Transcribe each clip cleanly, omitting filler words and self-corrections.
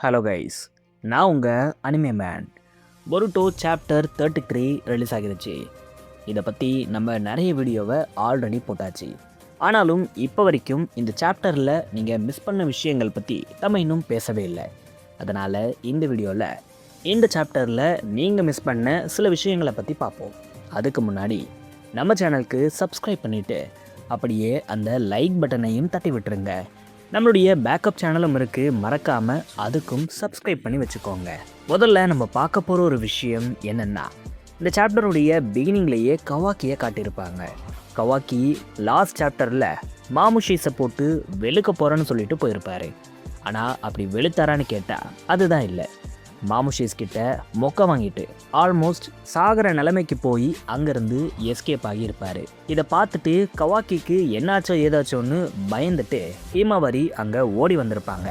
Hello guys, நான் உங்கள் anime man. பொருட்டோ chapter 33 release ஆகிருச்சு. இதை பற்றி நம்ம நிறைய வீடியோவை ஆல்ரெடி போட்டாச்சு. ஆனாலும் இப்போ வரைக்கும் இந்த சாப்டரில் நீங்கள் மிஸ் பண்ண விஷயங்கள் பற்றி நம்ம இன்னும் பேசவே இல்லை. அதனால் இந்த வீடியோவில் இந்த சாப்டரில் நீங்கள் மிஸ் பண்ண சில விஷயங்களை பற்றி பார்ப்போம். அதுக்கு முன்னாடி நம்ம சேனலுக்கு சப்ஸ்கிரைப் பண்ணிவிட்டு அப்படியே அந்த லைக் பட்டனையும் தட்டி விட்டுருங்க. நம்மளுடைய பேக்கப் சேனலும் இருக்குது, மறக்காமல் அதுக்கும் சப்ஸ்கிரைப் பண்ணி வச்சுக்கோங்க. முதல்ல நம்ம பார்க்க போகிற ஒரு விஷயம் என்னென்னா, இந்த சாப்டருடைய பிகினிங்லேயே கவாக்கியை காட்டியிருப்பாங்க. கவாக்கி லாஸ்ட் சாப்டரில் மாமுஷிஸை போட்டு வெளுக்க போகிறேன்னு சொல்லிட்டு போயிருப்பார். ஆனால் அப்படி வெளுத்தாரான்னு கேட்டால் அதுதான் இல்லை. மாமுஷிஸ் கிட்ட மொக்க வாங்கிட்டு ஆல்மோஸ்ட் சாகிற நிலைமைக்கு போய் அங்கேருந்து எஸ்கேப் ஆகியிருப்பார். இதை பார்த்துட்டு கவாக்கிக்கு என்னாச்சோ ஏதாச்சோன்னு பயந்துட்டு ஹீமாவரி அங்கே ஓடி வந்திருப்பாங்க.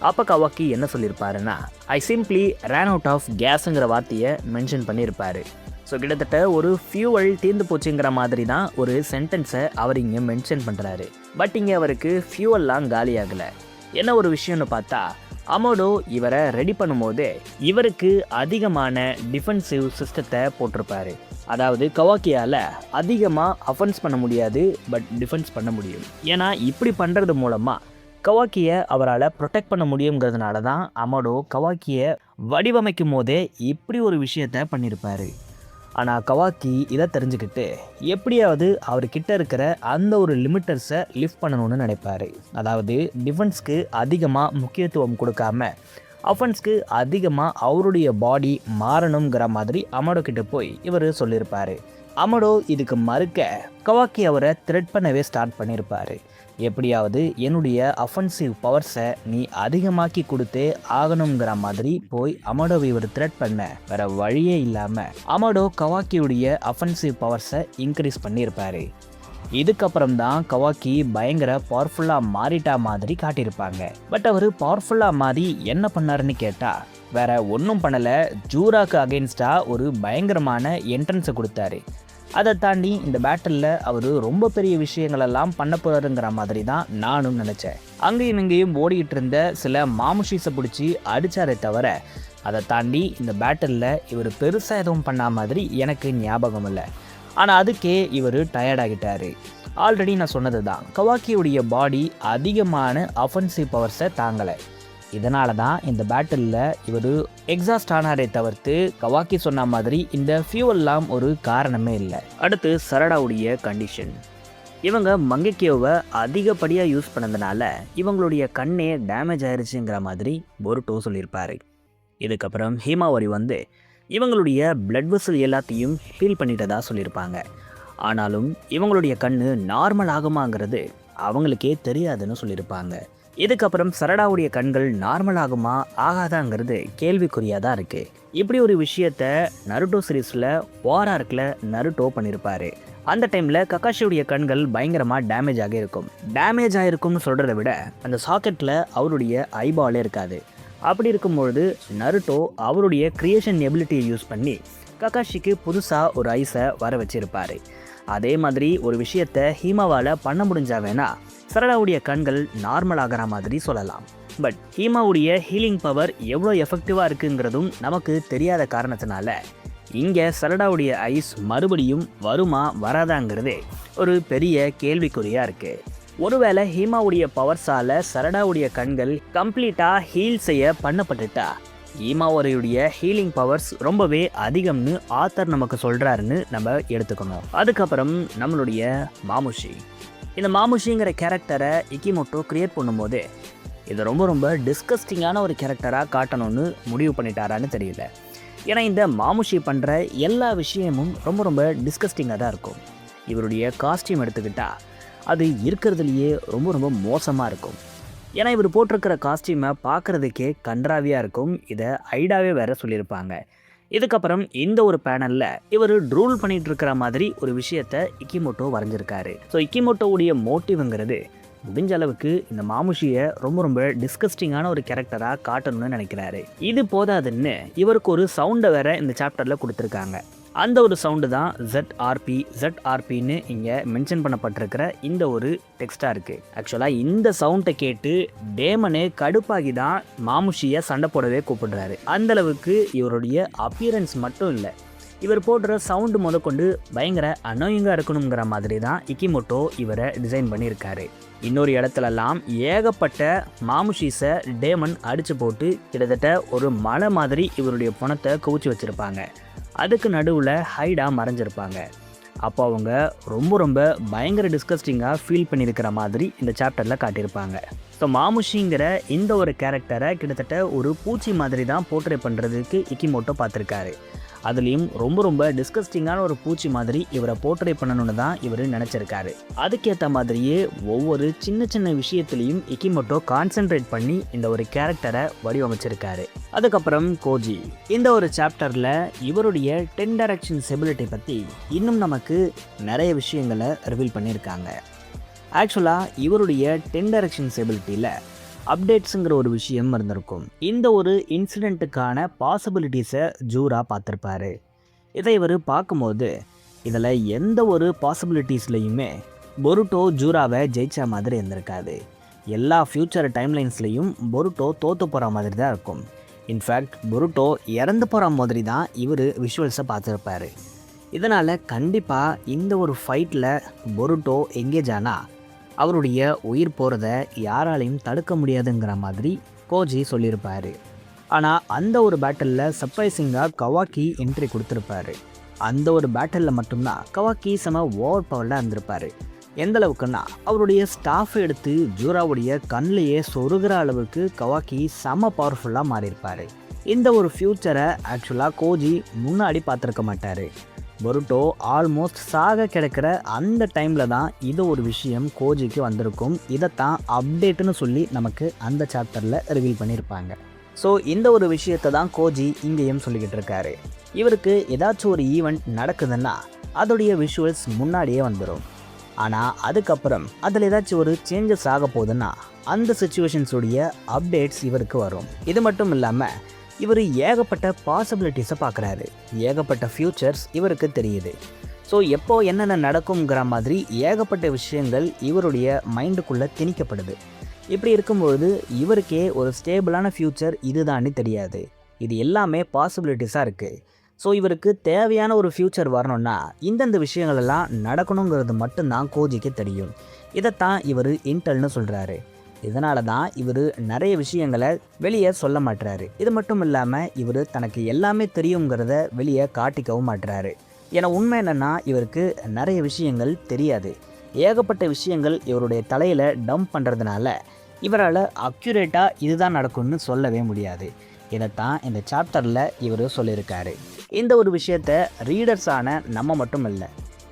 அப்போ கவாக்கி என்ன சொல்லியிருப்பாருன்னா, ஐ சிம்ப்ளி ரேன் அவுட் ஆஃப் கேஸுங்கிற வார்த்தையை மென்ஷன் பண்ணியிருப்பார். ஸோ கிட்டத்தட்ட ஒரு ஃபியூவல் தீர்ந்து போச்சுங்கிற மாதிரி தான் ஒரு சென்டென்ஸை அவர் இங்கே மென்ஷன் பண்ணுறாரு. பட் இங்கே அவருக்கு ஃபியூவல்லாம் காலியாகலை. என்ன ஒரு விஷயம்னு பார்த்தா, அமோடோ இவரை ரெடி பண்ணும்போது இவருக்கு அதிகமான டிஃபென்சிவ் சிஸ்டத்தை போட்டிருப்பாரு. அதாவது கவாக்கியால் அதிகமாக அஃபென்ஸ் பண்ண முடியாது, பட் டிஃபென்ஸ் பண்ண முடியும். ஏன்னா இப்படி பண்ணுறது மூலமாக கவாக்கியை அவரால் ப்ரொடெக்ட் பண்ண முடியுங்கிறதுனால தான் அமோடோ கவாக்கியை வடிவமைக்கும் போதே இப்படி ஒரு விஷயத்தை பண்ணியிருப்பார். ஆனால் கவாக்கி இதை தெரிஞ்சுக்கிட்டு எப்படியாவது அவர்கிட்ட இருக்கிற அந்த ஒரு லிமிட்டர்ஸை லிஃப்ட் பண்ணணும்னு நினைப்பார். அதாவது டிஃபென்ஸ்க்கு அதிகமாக முக்கியத்துவம் கொடுக்காம அஃபென்ஸ்க்கு அதிகமாக அவருடைய பாடி மாறணுங்கிற மாதிரி அமோடோ கிட்ட போய் இவர் சொல்லியிருப்பார். அமோடோ இதுக்கு மறுக்க கவாக்கி அவரை த்ரெட் பண்ணவே ஸ்டார்ட் பண்ணியிருப்பார். எப்படியாவது என்னுடைய அஃபென்சிவ் பவர்ஸை நீ அதிகமாக்கி கொடுத்தே ஆகணுங்கிற மாதிரி போய் அமோடோவை இவர் த்ரெட் பண்ண வேற வழியே இல்லாமல் அமோடோ கவாக்கியுடைய அஃபென்சிவ் பவர்ஸை இன்க்ரீஸ் பண்ணியிருப்பாரு. இதுக்கப்புறம் தான் கவாக்கி பயங்கர பவர்ஃபுல்லாக மாறிட்டா மாதிரி காட்டியிருப்பாங்க. பட் அவர் பவர்ஃபுல்லாக மாறி என்ன பண்ணாருன்னு கேட்டால் வேற ஒன்றும் பண்ணலை, ஜூராக்கு அகெயின்ஸ்டாக ஒரு பயங்கரமான என்ட்ரன்ஸை கொடுத்தாரு. அதை தாண்டி இந்த பேட்டிலில் அவர் ரொம்ப பெரிய விஷயங்களெல்லாம் பண்ண போகிறாருங்கிற மாதிரி தான் நானும் நினச்சேன். அங்கேயும் இங்கேயும் ஓடிக்கிட்டு இருந்த சில மாமுஷிஸை பிடிச்சி அடித்தாரே தவிர அதை தாண்டி இந்த பேட்டிலில் இவர் பெருசாக எதுவும் பண்ண மாதிரி எனக்கு ஞாபகம் இல்லை. ஆனால் அதுக்கே இவர் டயர்டாகிட்டார். ஆல்ரெடி நான் சொன்னது தான், கவாக்கியுடைய பாடி அதிகமான அஃபென்சிவ் பவர்ஸை தாங்கலை. இதனால தான் இந்த பேட்டிலில் இவர் எக்ஸாஸ்ட் ஆனாரே தவிர்த்து கவாக்கி சொன்ன மாதிரி இந்த ஃபியூவல்லாம் ஒரு காரணமே இல்லை. அடுத்து சரடாவுடைய கண்டிஷன். இவங்க மங்கெக்கியோவை அதிகப்படியாக யூஸ் பண்ணதுனால இவங்களுடைய கண்ணே டேமேஜ் ஆயிடுச்சுங்கிற மாதிரி பொருட்டோ சொல்லியிருப்பார். இதுக்கப்புறம் ஹீமாவரி வந்து இவங்களுடைய பிளட் வெசல் எல்லாத்தையும் ஹீல் பண்ணிட்டதா சொல்லியிருப்பாங்க. ஆனாலும் இவங்களுடைய கண்ணு நார்மல் ஆகுமாங்கிறது அவங்களுக்கே தெரியாதுன்னு சொல்லியிருப்பாங்க. இதுக்கப்புறம் சரடாவுடைய கண்கள் நார்மல் ஆகுமா ஆகாதாங்கிறது கேள்விக்குறியாக தான் இருக்குது. இப்படி ஒரு விஷயத்த நருட்டோ சீரீஸில் வார் ஆர்க்கில் நருட்டோ பண்ணியிருப்பார். அந்த டைமில் ககாஷியுடைய கண்கள் பயங்கரமாக டேமேஜ் ஆகியிருக்கும். டேமேஜ் ஆகிருக்கும்னு சொல்கிறத விட அந்த சாக்கெட்டில் அவருடைய ஐபாலே இருக்காது. அப்படி இருக்கும்பொழுது நருட்டோ அவருடைய கிரியேஷன் எபிலிட்டியை யூஸ் பண்ணி ககாஷிக்கு புதுசாக ஒரு ஐஸை வர வச்சிருப்பார். அதே மாதிரி ஒரு விஷயத்த ஹீமாவால் பண்ண முடிஞ்சா வேணா சரடாவுடைய கண்கள் நார்மல் ஆகிற மாதிரி சொல்லலாம். பட் ஹீமாவுடைய ஹீலிங் பவர் எவ்வளோ எஃபெக்டிவாக இருக்குங்கிறதும் நமக்கு தெரியாத காரணத்தினால இங்கே சரடாவுடைய ஐஸ் மறுபடியும் வருமா வராதாங்கிறதே ஒரு பெரிய கேள்விக்குறியாக இருக்குது. ஒருவேளை ஹீமாவுடைய பவர்ஸால் சரடாவுடைய கண்கள் கம்ப்ளீட்டாக ஹீல் செய்ய பண்ணப்பட்டுட்டா ஹீமாவரியுடைய ஹீலிங் பவர்ஸ் ரொம்பவே அதிகம்னு ஆத்தர் நமக்கு சொல்கிறாருன்னு நம்ம எடுத்துக்கணும். அதுக்கப்புறம் நம்மளுடைய மாமுஷி. இந்த மாமுஷிங்கிற கேரக்டரை இக்கிமோட்டோ கிரியேட் பண்ணும்போது இதை ரொம்ப டிஸ்கஸ்டிங்கான ஒரு கேரக்டராக காட்டணும்னு முடிவு பண்ணிட்டாரான்னு தெரியல. ஏன்னா இந்த மாமுஷி பண்ணுற எல்லா விஷயமும் ரொம்ப டிஸ்கஸ்டிங்காக தான் இருக்கும். இவருடைய காஸ்டியூம் எடுத்துக்கிட்டால் அது இருக்கிறதுலையே ரொம்ப மோசமாக இருக்கும். ஏன்னா இவர் போட்டிருக்கிற காஸ்டியூமை பார்க்குறதுக்கே கன்றாவியாக இருக்கும். இதை ஐடாவே வேற சொல்லியிருப்பாங்க. இதுக்கப்புறம் இந்த ஒரு பேனலில் இவர் ட்ரூல் பண்ணிகிட்டு இருக்கிற மாதிரி ஒரு விஷயத்தை இக்கிமோட்டோ வரைஞ்சிருக்காரு. ஸோ இக்கிமோட்டோவுடைய மோட்டிவ்ங்கிறது முடிஞ்ச அளவுக்கு இந்த மாமுஷியை ரொம்ப டிஸ்கஸ்டிங்கான ஒரு கேரக்டராக காட்டணும்னு நினைக்கிறாரு. இது போதாதுன்னு இவருக்கு ஒரு சவுண்டை வேற இந்த சாப்டரில் கொடுத்துருக்காங்க. அந்த ஒரு சவுண்டு தான் ZRPன்னு இங்கே மென்ஷன் பண்ணப்பட்டிருக்கிற இந்த ஒரு டெக்ஸ்ட்டாக இருக்குது. ஆக்சுவலாக இந்த சவுண்டை கேட்டு டேமனு கடுப்பாகி தான் மாமுஷியை சண்டை போடவே கூப்பிடுறாரு. அந்தளவுக்கு இவருடைய அப்பியரன்ஸ் மட்டும் இல்லை, இவர் போடுற சவுண்டு முதற்கொண்டு பயங்கர அனோயிங்காக இருக்கணுங்கிற மாதிரி தான் இக்கிமோட்டோ இவரை டிசைன் பண்ணியிருக்காரு. இன்னொரு இடத்துலலாம் ஏகப்பட்ட மாமுஷீஸை டேமன் அடித்து போட்டு கிட்டத்தட்ட ஒரு மலை மாதிரி இவருடைய பணத்தை குவிச்சு வச்சுருப்பாங்க. அதுக்கு நடுவில் ஹைடாக மறைஞ்சிருப்பாங்க. அப்போ அவங்க ரொம்ப பயங்கர டிஸ்கஸ்டிங்காக ஃபீல் பண்ணியிருக்கிற மாதிரி இந்த சாப்டரில் காட்டியிருப்பாங்க. ஸோ மாமுஷிங்கிற இந்த ஒரு கேரக்டரை கிட்டத்தட்ட ஒரு பூச்சி மாதிரி தான் போர்ட்ரே பண்ணுறதுக்கு இக்கிமோட்டோ பார்த்துருக்காரு. அதுலேயும் ரொம்ப டிஸ்கஸ்டிங்கான ஒரு பூச்சி மாதிரி இவரை போர்ட்ரே பண்ணணும்னு தான் இவர் நினச்சிருக்காரு. அதுக்கேற்ற மாதிரியே ஒவ்வொரு சின்ன விஷயத்துலையும் இக்கிமோட்டோ கான்சென்ட்ரேட் பண்ணி இந்த ஒரு கேரக்டரை வடிவமைச்சிருக்காரு. அதுக்கப்புறம் கோஜி இந்த ஒரு சாப்டரில் இவருடைய 10 டைரக்ஷன்ஸ் எபிலிட்டி பற்றி இன்னும் நமக்கு நிறைய விஷயங்களை ரிவீல் பண்ணியிருக்காங்க. ஆக்சுவலாக இவருடைய 10 டைரக்ஷன்ஸ் எபிலிட்டியில் அப்டேட்ஸுங்கிற ஒரு விஷயம் இருந்திருக்கும். இந்த ஒரு இன்சிடெண்ட்டுக்கான பாசிபிலிட்டிஸை ஜூரா பார்த்துருப்பாரு. இதை இவர் பார்க்கும்போது இதில் எந்த ஒரு பாசிபிலிட்டிஸ்லையுமே பொருட்டோ ஜூராவை ஜெயிச்ச மாதிரி இருந்திருக்காது. எல்லா ஃப்யூச்சர் டைம்லைன்ஸ்லையும் பொருட்டோ தோற்று போகிற மாதிரி தான் இருக்கும். இன்ஃபேக்ட் பொருட்டோ இறந்து போகிற மாதிரி தான் இவர் விஷுவல்ஸை பார்த்துருப்பாரு. இதனால் கண்டிப்பாக இந்த ஒரு ஃபைட்டில் பொருட்டோ எங்கேஜ் ஆனால் அவருடைய உயிர் போகிறத யாராலையும் தடுக்க முடியாதுங்கிற மாதிரி கோஜி சொல்லியிருப்பார். ஆனால் அந்த ஒரு பேட்டலில் சர்ப்ரைசிங்காக கவாக்கி என்ட்ரி கொடுத்துருப்பாரு. அந்த ஒரு பேட்டலில் மட்டும்தான் கவாக்கி செம ஓவர் பவர்டாக இருந்திருப்பார். எந்த அளவுக்குன்னா அவருடைய ஸ்டாஃப் எடுத்து ஜூராவுடைய கண்ணிலேயே சொருகிற அளவுக்கு கவாக்கி செம பவர்ஃபுல்லாக மாறியிருப்பார். இந்த ஒரு ஃப்யூச்சரை ஆக்சுவலாக கோஜி முன்னாடி பார்த்துருக்க மாட்டார். பொருட்டோ ஆல்மோஸ்ட் சாக கிடக்கிற அந்த டைமில் தான் இது ஒரு விஷயம் கோஜிக்கு வந்திருக்கும். இதைத்தான் அப்டேட்டுன்னு சொல்லி நமக்கு அந்த சாப்டரில் ரிவீல் பண்ணியிருப்பாங்க. ஸோ இந்த ஒரு விஷயத்தை தான் கோஜி இங்கேயும் சொல்லிக்கிட்டு இருக்காரு. இவருக்கு ஏதாச்சும் ஒரு ஈவெண்ட் நடக்குதுன்னா அதோடைய விஷுவல்ஸ் முன்னாடியே வந்துடும். ஆனால் அதுக்கப்புறம் அதில் ஏதாச்சும் ஒரு சேஞ்சஸ் ஆக போகுதுன்னா அந்த சிச்சுவேஷன்ஸுடைய அப்டேட்ஸ் இவருக்கு வரும். இது மட்டும் இல்லாமல் இவர் ஏகப்பட்ட பாசிபிலிட்டிஸை பார்க்குறாரு. ஏகப்பட்ட ஃப்யூச்சர்ஸ் இவருக்கு தெரியுது. ஸோ எப்போ என்னென்ன நடக்குங்கிற மாதிரி ஏகப்பட்ட விஷயங்கள் இவருடைய மைண்டுக்குள்ளே திணிக்கப்படுது. இப்படி இருக்கும்பொழுது இவருக்கே ஒரு ஸ்டேபிளான ஃப்யூச்சர் இதுதான்னு தெரியாது. இது எல்லாமே பாசிபிலிட்டிஸாக இருக்குது. ஸோ இவருக்கு தேவையான ஒரு ஃப்யூச்சர் வரணும்னா இந்தந்த விஷயங்களெல்லாம் நடக்கணுங்கிறது மட்டும்தான் கோஜிக்கு தெரியும். இதைத்தான் இவர் இன்டெல்னு சொல்கிறாரு. இதனால தான் இவர் நிறைய விஷயங்களை வெளியே சொல்ல மாட்டுறாரு. இது மட்டும் இல்லாமல் இவர் தனக்கு எல்லாமே தெரியுங்கிறத வெளியே காட்டிக்கவும் மாட்டுறாரு. ஏன்னா உண்மை என்னென்னா இவருக்கு நிறைய விஷயங்கள் தெரியாது. ஏகப்பட்ட விஷயங்கள் இவருடைய தலையில் டம்ப் பண்ணுறதுனால இவரால் அக்யூரேட்டாக இதுதான் நடக்கும்னு சொல்லவே முடியாது. இதைத்தான் இந்த சாப்டரில் இவர் சொல்லியிருக்காரு. இந்த ஒரு விஷயத்தை ரீடர்ஸான நம்ம மட்டும் இல்லை,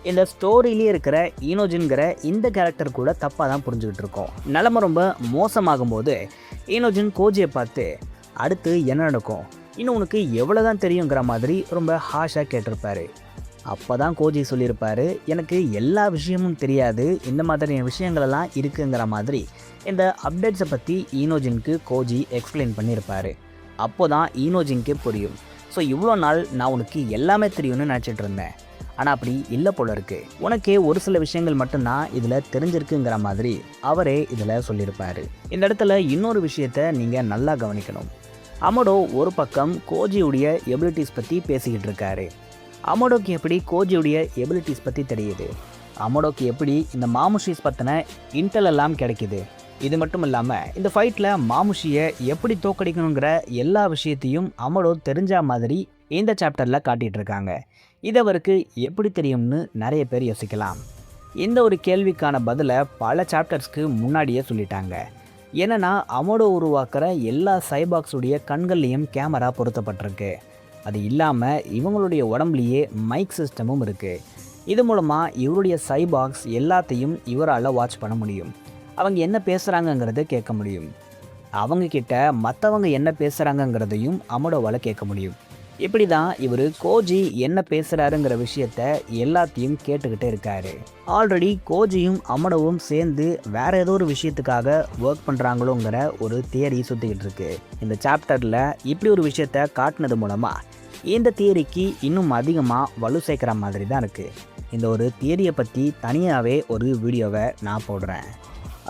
இந்த ஸ்டோரியிலே இருக்கிற ஈனோஜின்கிற இந்த கேரக்டர் கூட தப்பாக தான் புரிஞ்சுக்கிட்டு இருக்கோம். நிலமை ரொம்ப மோசமாகும் போது ஈனோஜின் கோஜியை பார்த்து அடுத்து என்ன நடக்கும், இன்னும் உனக்கு எவ்வளோ தான் தெரியுங்கிற மாதிரி ரொம்ப ஹாஷாக கேட்டிருப்பாரு. அப்போ தான் கோஜி சொல்லியிருப்பார், எனக்கு எல்லா விஷயமும் தெரியாது, இந்த மாதிரியான விஷயங்களெல்லாம் இருக்குங்கிற மாதிரி இந்த அப்டேட்ஸை பற்றி ஈனோஜினுக்கு கோஜி எக்ஸ்பிளைன் பண்ணியிருப்பார். அப்போ தான் ஈனோஜினுக்கே புரியும். ஸோ இவ்வளோ நாள் நான் உனக்கு எல்லாமே தெரியும்னு நினச்சிட்டு இருந்தேன், ஆனால் அப்படி இல்லை போல இருக்கு, உனக்கே ஒரு சில விஷயங்கள் மட்டும்தான் இதில் தெரிஞ்சிருக்குங்கிற மாதிரி அவரே இதில் சொல்லியிருப்பார். இந்த இடத்துல இன்னொரு விஷயத்தை நீங்கள் நல்லா கவனிக்கணும். அமடோ ஒரு பக்கம் கோஜியுடைய எபிலிட்டிஸ் பற்றி பேசிக்கிட்டு இருக்காரு. அமடோக்கு எப்படி கோஜியுடைய எபிலிட்டிஸ் பற்றி தெரியுது, அமடோக்கு எப்படி இந்த மாமுஷிஸ் பற்றின இன்டெல் எல்லாம் கிடைக்குது, இது மட்டும் இல்லாமல் இந்த ஃபைட்டில் மாமுஷியை எப்படி தோக்கடிக்கணுங்கிற எல்லா விஷயத்தையும் அமடோ தெரிஞ்ச மாதிரி இந்த சாப்டரில் காட்டிகிட்டு இருக்காங்க. இது அவருக்கு எப்படி தெரியும்னு நிறைய பேர் யோசிக்கலாம். இந்த ஒரு கேள்விக்கான பதிலை பல சாப்டர்ஸ்க்கு முன்னாடியே சொல்லிட்டாங்க. என்னென்னா அமடோ உருவாக்குற எல்லா சைபாக்ஸுடைய கண்கள்லேயும் கேமரா பொருத்தப்பட்டிருக்கு. அது இல்லாமல் இவங்களுடைய உடம்புலையே மைக் சிஸ்டமும் இருக்குது. இது மூலமாக இவருடைய சைபாக்ஸ் எல்லாத்தையும் இவரால் வாட்ச் பண்ண முடியும். அவங்க என்ன பேசுகிறாங்கங்கிறத கேட்க முடியும். அவங்கக்கிட்ட மற்றவங்க என்ன பேசுகிறாங்கங்கிறதையும் அமடோவால் கேட்க முடியும். இப்படி தான் இவர் கோஜி என்ன பேசுகிறாருங்கிற விஷயத்த எல்லாத்தையும் கேட்டுக்கிட்டே இருக்காரு. ஆல்ரெடி கோஜியும் அமடோவும் சேர்ந்து வேறு ஏதோ ஒரு விஷயத்துக்காக ஒர்க் பண்ணுறாங்களோங்கிற ஒரு தியரி சுற்றிக்கிட்டு இருக்கு. இந்த சாப்டரில் இப்படி ஒரு விஷயத்த காட்டினது மூலமாக இந்த தியரிக்கு இன்னும் அதிகமாக வலு சேர்க்குற மாதிரி தான் இருக்குது. இந்த ஒரு தியரியை பற்றி தனியாகவே ஒரு வீடியோவை நான் போடுறேன்.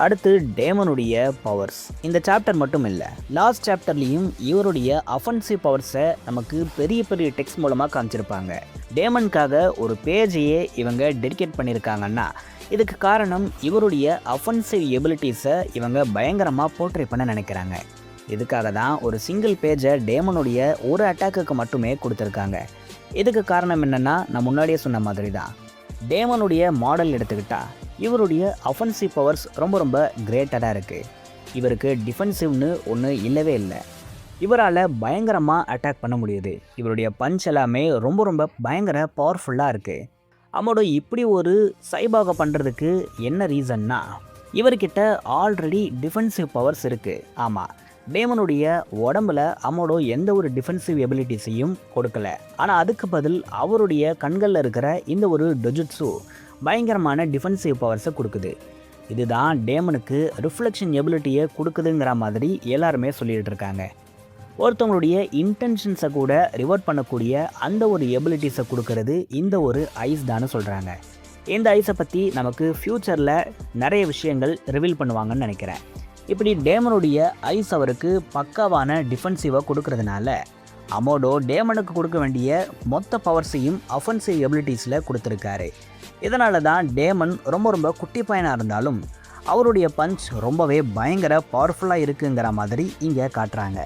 அடுத்து டேமனுடைய பவர்ஸ். இந்த சாப்டர் மட்டும் இல்லை, லாஸ்ட் சாப்டர்லேயும் இவருடைய அஃபென்சிவ் பவர்ஸை நமக்கு பெரிய பெரிய டெக்ஸ்ட் மூலமாக காமிச்சிருப்பாங்க. டேமனுக்காக ஒரு பேஜையே இவங்க டெடிகேட் பண்ணியிருக்காங்கன்னா இதுக்கு காரணம் இவருடைய அஃபென்சிவ் எபிலிட்டிஸை இவங்க பயங்கரமாக போர்ட்ரே பண்ண நினைக்கிறாங்க. இதுக்காக தான் ஒரு சிங்கிள் பேஜை டேமனுடைய ஒரு அட்டாக்குக்கு மட்டுமே கொடுத்துருக்காங்க. இதுக்கு காரணம் என்னென்னா, நான் முன்னாடியே சொன்ன மாதிரி தான், டேமனுடைய மாடல் எடுத்துக்கிட்டால் இவருடைய அஃபென்சிவ் பவர்ஸ் ரொம்ப கிரேட்டடாக இருக்குது. இவருக்கு டிஃபென்சிவ்னு ஒன்று இல்லவே இல்லை. இவரால் பயங்கரமாக அட்டாக் பண்ண முடியுது. இவருடைய பஞ்ச் எல்லாமே ரொம்ப பயங்கர பவர்ஃபுல்லாக இருக்குது. அமோடோ இப்படி ஒரு சைபாக பண்ணுறதுக்கு என்ன ரீசன்னா, இவர்கிட்ட ஆல்ரெடி டிஃபென்சிவ் பவர்ஸ் இருக்குது. ஆமாம், டேமனுடைய உடம்புல அமோடோ எந்த ஒரு டிஃபென்சிவ் எபிலிட்டிஸையும் கொடுக்கல. ஆனால் அதுக்கு பதில் அவருடைய கண்களில் இருக்கிற இந்த ஒரு டொஜுட்ஸு பயங்கரமான டிஃபென்சிவ் பவர்ஸை கொடுக்குது. இதுதான் டேமனுக்கு ரிஃப்ளெக்ஷன் எபிலிட்டியை கொடுக்குதுங்கிற மாதிரி எல்லாருமே சொல்லிகிட்டு இருக்காங்க. ஒருத்தவங்களுடைய இன்டென்ஷன்ஸை கூட ரிவர்ட் பண்ணக்கூடிய அந்த ஒரு எபிலிட்டிஸை கொடுக்கறது இந்த ஒரு ஐஸ் தான்னு சொல்கிறாங்க. இந்த ஐஸை பற்றி நமக்கு ஃப்யூச்சரில் நிறைய விஷயங்கள் ரிவீல் பண்ணுவாங்கன்னு நினைக்கிறேன். இப்படி டேமனுடைய ஐஸ் அவருக்கு பக்காவான டிஃபென்சிவாக கொடுக்கறதுனால அமோடோ டேமனுக்கு கொடுக்க வேண்டிய மொத்த பவர்ஸையும் அஃபென்சிவ் எபிலிட்டிஸில் கொடுத்துருக்காரு. இதனால தான் டேமன் ரொம்ப குட்டி பையனாக இருந்தாலும் அவருடைய பஞ்ச் ரொம்பவே பயங்கர பவர்ஃபுல்லாக இருக்குங்கிற மாதிரி இங்கே காட்டுறாங்க.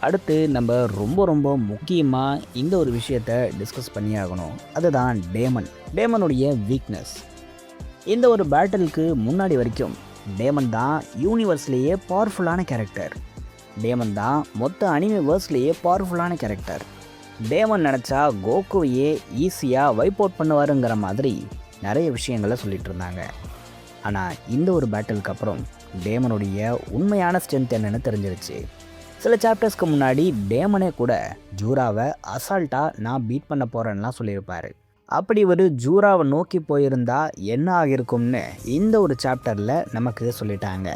அடுத்து நம்ம ரொம்ப முக்கியமாக இந்த ஒரு விஷயத்தை டிஸ்கஸ் பண்ணி ஆகணும். அதுதான் டேமனுடைய வீக்னஸ். இந்த ஒரு பேட்டிலுக்கு முன்னாடி வரைக்கும் டேமன் தான் யூனிவர்ஸ்லேயே பவர்ஃபுல்லான கேரக்டர். டேமன் தான் மொத்த அனிமேவர்ஸ்லேயே பவர்ஃபுல்லான கேரக்டர். டேமன் நினச்சா கோகுவையே ஈஸியாக வைப் அவுட் பண்ணுவாருங்கிற மாதிரி நிறைய விஷயங்களை சொல்லிகிட்டு இருந்தாங்க. ஆனால் இந்த ஒரு பேட்டிலுக்கு அப்புறம் டேமனுடைய உண்மையான ஸ்ட்ரென்த் என்னென்னு தெரிஞ்சிருச்சு. சில சாப்டர்ஸ்க்கு முன்னாடி டேமனே கூட ஜூராவை அசால்ட்டாக நான் பீட் பண்ண போகிறேன்லாம் சொல்லியிருப்பார். அப்படி ஒரு ஜூராவை நோக்கி போயிருந்தா என்ன ஆகியிருக்கும்னு இந்த ஒரு சாப்டரில் நமக்கு சொல்லிட்டாங்க.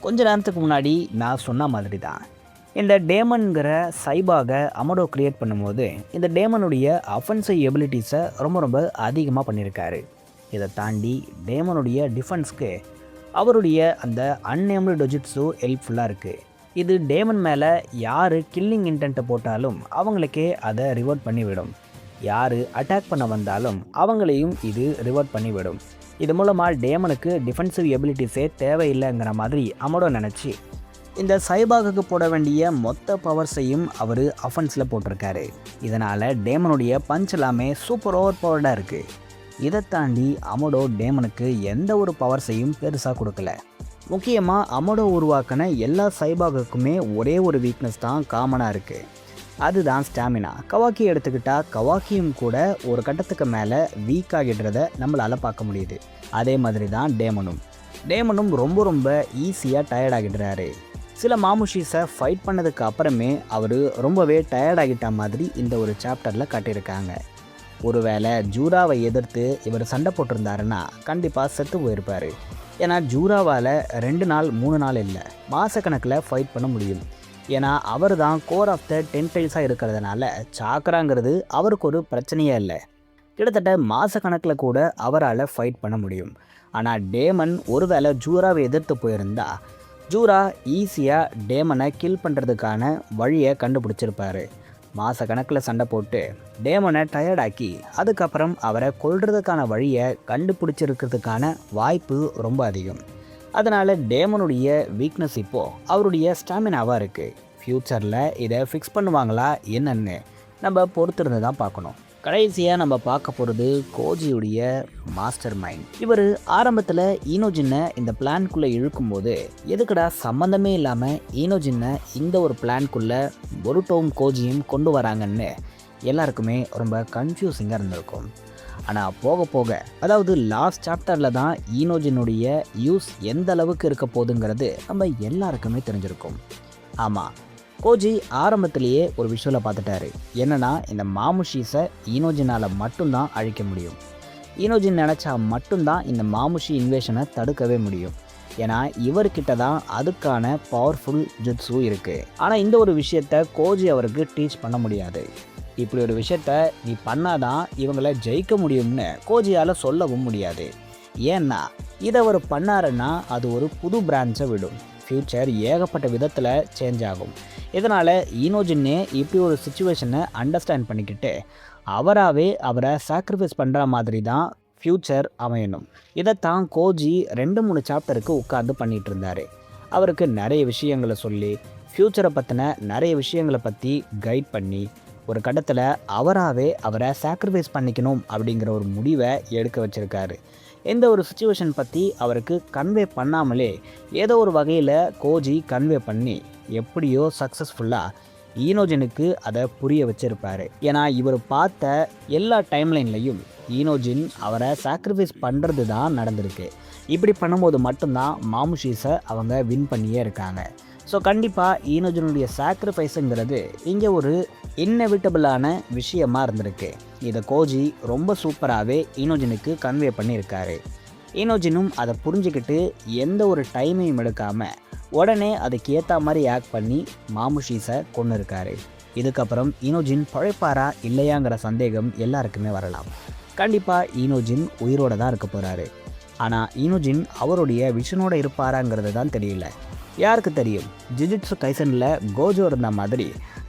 கொஞ்ச நேரத்துக்கு முன்னாடி நான் சொன்ன மாதிரி தான், இந்த டேமன்கிற சைபாக அமோடோ க்ரியேட் பண்ணும்போது இந்த டேமனுடைய அஃபென்சிவ் எபிலிட்டிஸை ரொம்ப அதிகமாக பண்ணியிருக்காரு. இதை தாண்டி டேமனுடைய டிஃபென்ஸ்க்கு அவருடைய அந்த அன்னேம்டு டொஜிட்ஸு ஹெல்ப்ஃபுல்லாக இருக்குது. இது டேமன் மேலே யார் கில்லிங் இன்டென்ட்டை போட்டாலும் அவங்களுக்கே அதை ரிவர்ட் பண்ணிவிடும். யார் அட்டாக் பண்ண வந்தாலும் அவங்களையும் இது ரிவர்ட் பண்ணிவிடும். இது மூலமாக டேமனுக்கு டிஃபென்சிவ் எபிலிட்டிஸே தேவையில்லைங்கிற மாதிரி அமோடோ நினச்சி இந்த சைபாகுக்கு போட வேண்டிய மொத்த பவர்ஸையும் அவர் அஃபென்ஸில் போட்டிருக்காரு. இதனால் டேமனுடைய பஞ்ச் எல்லாமே சூப்பர் ஓவர் பவர்டாக இருக்குது. இதை தாண்டி அமோடோ டேமனுக்கு எந்த ஒரு பவர்ஸையும் பெருசாக கொடுக்கல. முக்கியமாக அமோடோ உருவாக்கின எல்லா சைபாகுக்குமே ஒரே ஒரு வீக்னஸ் தான் காமனாக இருக்குது. அதுதான் ஸ்டாமினா. கவாக்கி எடுத்துக்கிட்டால் கவாக்கியும் கூட ஒரு கட்டத்துக்கு மேலே வீக் ஆகிடுறத நம்மளால் பார்க்க முடியுது. அதே மாதிரி தான் டேமனும் ரொம்ப ஈஸியாக டயர்டாகிடுறாரு. சில மாமுஷீஸை ஃபைட் பண்ணதுக்கு அப்புறமே அவர் ரொம்பவே டயர்டாகிட்ட மாதிரி இந்த ஒரு சாப்டரில் காட்டியிருக்காங்க. ஒருவேளை ஜூராவை எதிர்த்து இவர் சண்டை போட்டிருந்தாருன்னா கண்டிப்பாக செத்து போயிருப்பார். ஏன்னா ஜூராவால் 2 நாள் 3 நாள் இல்லை, மாதக்கணக்கில் ஃபைட் பண்ண முடியும். ஏன்னா அவர் தான் கோர் ஆஃப் த 10 டைல்ஸாக இருக்கிறதுனால சாக்கராங்கிறது அவருக்கு ஒரு பிரச்சனையே இல்லை. கிட்டத்தட்ட மாதக்கணக்கில் கூட அவரால் ஃபைட் பண்ண முடியும். ஆனால் டேமன் ஒருவேளை ஜூராவை எதிர்த்து போயிருந்தா ஜூரா ஈஸியாக டேமனை கில் பண்ணுறதுக்கான வழியை கண்டுபிடிச்சிருப்பார். மாதக்கணக்கில் சண்டை போட்டு டேமனை டயர்டாக்கி அதுக்கப்புறம் அவரை கொல்றதுக்கான வழியை கண்டுபிடிச்சிருக்கிறதுக்கான வாய்ப்பு ரொம்ப அதிகம். அதனால் டேமனுடைய வீக்னஸ் இப்போது அவருடைய ஸ்டாமினாவாக இருக்குது. ஃப்யூச்சரில் இதை ஃபிக்ஸ் பண்ணுவாங்களா என்னன்னு நம்ம பொறுத்திருந்து தான் பார்க்கணும். கடைசியாக நம்ம பார்க்க போகிறது கோஜியுடைய மாஸ்டர் மைண்ட். இவர் ஆரம்பத்தில் ஈனோஜின்னை இந்த பிளான்குள்ளே இழுக்கும்போது எதுக்கடா சம்மந்தமே இல்லாமல் ஈனோஜின்னை இந்த ஒரு பிளான்குள்ளே பொருட்டோவும் கோஜியும் கொண்டு வராங்கன்னு எல்லாருக்குமே ரொம்ப கன்ஃபியூசிங்காக இருந்திருக்கும். ஆனால் போக போக, அதாவது லாஸ்ட் சாப்டரில் தான் ஈனோஜினுடைய யூஸ் எந்த அளவுக்கு இருக்க போகுதுங்கிறது நம்ம எல்லாருக்குமே தெரிஞ்சிருக்கும். ஆமாம், கோஜி ஆரம்பத்திலேயே ஒரு விஷுவலை பார்த்துட்டாரு. என்னென்னா, இந்த மாமுஷீஸை ஈனோஜினால் மட்டும்தான் அழிக்க முடியும். ஈனோஜின் நினச்சா மட்டும்தான் இந்த மாமுஷி இன்வேஷனை தடுக்கவே முடியும். ஏன்னா இவர்கிட்ட தான் அதுக்கான பவர்ஃபுல் ஜுட்ஸு இருக்குது. ஆனால் இந்த ஒரு விஷயத்தை கோஜி அவருக்கு டீச் பண்ண முடியாது. இப்படி ஒரு விஷயத்த நீ பண்ணாதான் இவங்கள ஜெயிக்க முடியும்னு கோஜியால் சொல்லவும் முடியாது. ஏன்னா இதை அவர் பண்ணாருன்னா அது ஒரு புது பிரான்ச்சை விடும். ஃப்யூச்சர் ஏகப்பட்ட விதத்தில் சேஞ்ச் ஆகும். இதனால் ஈனோஜின்னே இப்படி ஒரு சுச்சுவேஷனை அண்டர்ஸ்டாண்ட் பண்ணிக்கிட்டு அவராகவே அவரை சாக்ரிஃபைஸ் பண்ணுற மாதிரி தான் ஃப்யூச்சர் அமையணும். இதைத்தான் கோஜி 2-3 சாப்டருக்கு உட்காந்து பண்ணிகிட்டு இருந்தார். அவருக்கு நிறைய விஷயங்களை சொல்லி ஃப்யூச்சரை பற்றின நிறைய விஷயங்களை பற்றி கைட் பண்ணி ஒரு கட்டத்தில் அவராகவே அவரை சாக்ரிஃபைஸ் பண்ணிக்கணும் அப்படிங்கிற ஒரு முடிவை எடுக்க வச்சுருக்காரு. எந்த ஒரு சுச்சுவேஷன் பற்றி அவருக்கு கன்வே பண்ணாமலே ஏதோ ஒரு வகையில் கோஜி கன்வே பண்ணி எப்படியோ சக்ஸஸ்ஃபுல்லாக ஈனோஜினுக்கு அதை புரிய வச்சுருப்பார். ஏன்னா இவர் பார்த்த எல்லா டைம்லைன்லையும் ஈனோஜின் அவரை சாக்ரிஃபைஸ் பண்ணுறது தான் நடந்திருக்கு. இப்படி பண்ணும்போது மட்டும்தான் மாமுஷீஸை அவங்க வின் பண்ணியே இருக்காங்க. ஸோ கண்டிப்பாக ஈனோஜினுடைய சாக்ரிஃபைஸுங்கிறது இங்கே ஒரு இன்னெவிட்டபிளான விஷயமாக இருந்திருக்கு. இதை கோஜி ரொம்ப சூப்பராகவே ஈனோஜினுக்கு கன்வே பண்ணியிருக்காரு. ஈனோஜினும் அதை புரிஞ்சுக்கிட்டு எந்த ஒரு டைமையும் எடுக்காமல் உடனே அதுக்கு ஏற்ற மாதிரி ஆக்ட் பண்ணி மாமுஷீஸை கொண்டு இருக்காரு. இதுக்கப்புறம் ஈனோஜின் பழைப்பாரா இல்லையாங்கிற சந்தேகம் எல்லாருக்குமே வரலாம். கண்டிப்பாக ஈனோஜின் உயிரோடு தான் இருக்க போகிறாரு. ஆனால் ஈனோஜின் அவருடைய விஷனோடு இருப்பாராங்கிறது தான் தெரியல. யாருக்கு தெரியும், ஜுஜுட்சு கைசனில் கோஜோ இருந்த மாதிரி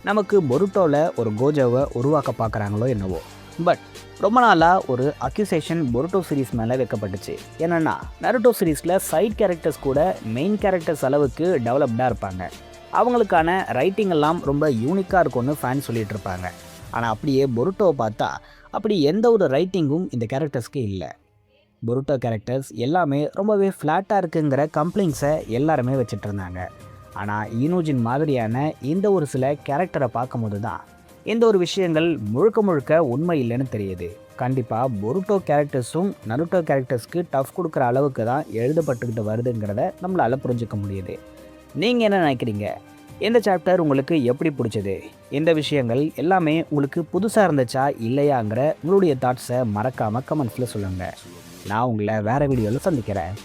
நமக்கு பொருட்டோவில் ஒரு கோஜோவை உருவாக்க பார்க்குறாங்களோ என்னவோ. பட் ரொம்ப நாளாக ஒரு அக்யூசேஷன் பொருட்டோ சீரீஸ் மேலே வைக்கப்பட்டுச்சு. என்னென்னா நருட்டோ சீரீஸில் சைட் கேரக்டர்ஸ் கூட மெயின் கேரக்டர்ஸ் அளவுக்கு டெவலப்டாக இருப்பாங்க. அவங்களுக்கான ரைட்டிங் எல்லாம் ரொம்ப யூனிக்காக இருக்கும்னு ஃபேன் சொல்லிகிட்டு இருப்பாங்க. ஆனால் அப்படியே பொருட்டோவை பார்த்தா அப்படி எந்த ஒரு ரைட்டிங்கும் இந்த கேரக்டர்ஸ்க்கு இல்லை. பொருட்டோ கேரக்டர்ஸ் எல்லாமே ரொம்பவே ஃப்ளாட்டாக இருக்குங்கிற கம்ப்ளைண்ட்ஸை எல்லாருமே வச்சுட்டு இருந்தாங்க. ஆனால் ஈனோஜின் மாதிரியான இந்த ஒரு சில கேரக்டரை பார்க்கும்போது தான் இந்த ஒரு விஷயங்கள் முழுக்க முழுக்க உண்மை இல்லைன்னு தெரியுது. கண்டிப்பாக பொருட்டோ கேரக்டர்ஸும் நருட்டோ கேரக்டர்ஸ்க்கு டஃப் கொடுக்குற அளவுக்கு தான் எழுதப்பட்டுக்கிட்டு வருதுங்கிறத நம்மளால் புரிஞ்சுக்க முடியுது. நீங்கள் என்ன நினைக்கிறீங்க? இந்த சாப்டர் உங்களுக்கு எப்படி பிடிச்சது? இந்த விஷயங்கள் எல்லாமே உங்களுக்கு புதுசாக இருந்துச்சா இல்லையாங்கிற உங்களுடைய தாட்ஸை மறக்காமல் கமெண்ட்ஸில் சொல்லுங்கள். நான் உங்களை வேறு வீடியோவில் சந்திக்கிறேன்.